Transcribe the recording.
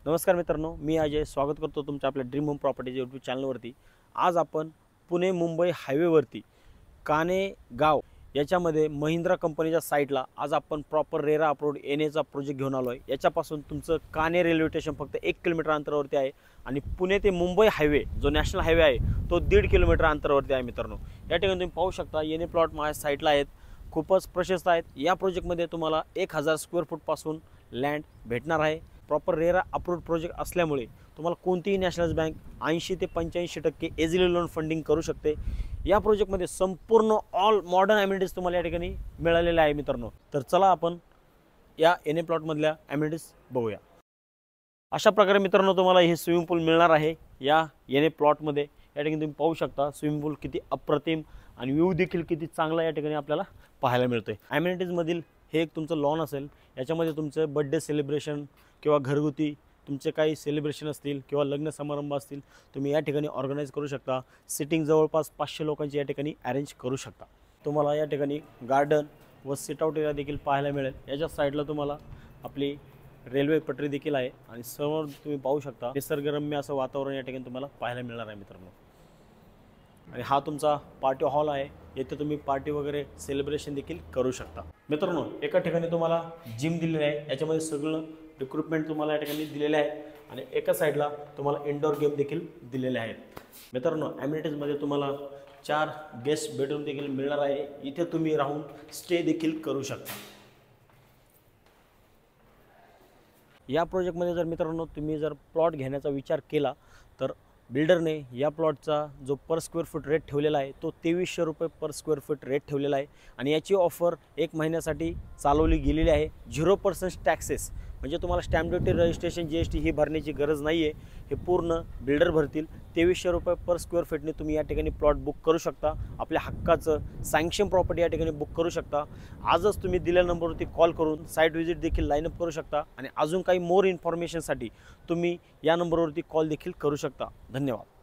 नमस्कार मित्रांनो, मी अजय स्वागत करतो तुमच्या आपल्या ड्रीम होम प्रॉपर्टीज यूट्यूब चॅनलवरती। आज आपण पुणे मुंबई हायवेवरती काणे गाव याच्यामध्ये महिंद्रा कंपनीच्या साईटला आज आपण प्रॉपर रेरा अप्रोड येण्याचा प्रोजेक्ट घेऊन आलो आहे। याच्यापासून तुमचं काणे रेल्वे स्टेशन फक्त 1 किलोमीटर अंतरावरती आहे आणि पुणे ते मुंबई हायवे जो नॅशनल हायवे आहे तो 1.5 किलोमीटर अंतरावरती आहे। मित्रांनो, या ठिकाणी तुम्ही पाहू शकता येणे प्लॉट माझ्या साईटला आहेत, खूपच प्रशस्त आहेत। या प्रोजेक्टमध्ये तुम्हाला 1000 स्क्वेअर फूट पासून लँड भेटणार आहे। प्रॉपर रेरा अप्रूव्ड प्रोजेक्ट असल्यामुळे तुम्हाला कोणतीही नॅशनल बँक 80 ते 85% इझिली लोन फंडिंग करू शकते। या प्रोजेक्टमध्ये संपूर्ण ऑल मॉडर्न ॲम्युनिटीज तुम्हाला या ठिकाणी मिळालेल्या आहे। मित्रांनो, तर चला आपण या एनए प्लॉटमधल्या ॲम्युनिटीज बघूया। अशा प्रकारे मित्रांनो तुम्हाला हे स्विमिंग पूल मिळणार आहे या एनए प्लॉटमध्ये। या ठिकाणी तुम्ही पाहू शकता स्विमिंग पूल किती अप्रतिम आणि व्ह्यू देखील किती चांगला या ठिकाणी आपल्याला पाहायला मिळतोय। ॲम्युनिटीजमधील हे एक तुमचं लॉन असेल, याच्यामध्ये तुमचं बर्थडे सेलिब्रेशन किंवा घरगुती तुमचे काही सेलिब्रेशन असतील किंवा लग्न समारंभ असतील तुम्ही या ठिकाणी ऑर्गनाइज करू शकता। सिटिंग जवळपास 500 लोकांची या ठिकाणी अरेंज करू शकता। तुम्हाला या ठिकाणी गार्डन व सिट आउट एरिया देखील पाहायला मिळेल। याच्या साईडला तुम्हाला आपली रेल्वे पटरी देखील आहे आणि समोर तुम्ही पाहू शकता निसर्गरम्य असं वातावरण या ठिकाणी तुम्हाला पाहायला मिळणार आहे मित्रांनो। आणि हा तुमचा पार्टी हॉल आहे, येथे तुम्ही पार्टी वगैरे सेलिब्रेशन देखील करू शकता। मित्रांनो, एका ठिकाणी तुम्हाला जिम दिलेली आहे, याच्यामध्ये सगळं इक्विपमेंट तुम्हाला या ठिकाणी दिलेले आहे आणि एका साईडला तुम्हाला इंडोर गेम देखील दिलेले आहेत। मित्रांनो, ॲम्युनिटीजमध्ये तुम्हाला 4 गेस्ट बेडरूम देखील मिळणार आहे, इथे तुम्ही राहून स्टे देखील करू शकता। या प्रोजेक्टमध्ये जर मित्रांनो तुम्ही जर प्लॉट घेण्याचा विचार केला तर बिल्डरने या प्लॉटचा जो पर स्क्वेअर फूट रेट ठेवलेला आहे तो 2300 रुपये पर स्क्वेअर फूट रेट ठेवलेला आहे आणि याची ऑफर 1 महिन्यासाठी चालवली गेलेली आहे। 0% टॅक्सेस, म्हणजे तुम्हाला स्टॅम्प ड्युटी, रजिस्ट्रेशन, GST ही भरण्याची गरज नाही आहे, हे पूर्ण बिल्डर भरतील। 2300 रुपये पर स्क्वेअर फीटने तुम्ही या ठिकाणी प्लॉट बुक करू शकता। आपल्या हक्काचं सँक्शन प्रॉपर्टी या ठिकाणी बुक करू शकता। आजच तुम्ही दिलेल्या नंबरवरती कॉल करून साईट व्हिजिट देखील लाईनअप करू शकता आणि अजून काही मोर इन्फॉर्मेशनसाठी तुम्ही या नंबरवरती कॉल देखील करू शकता। धन्यवाद।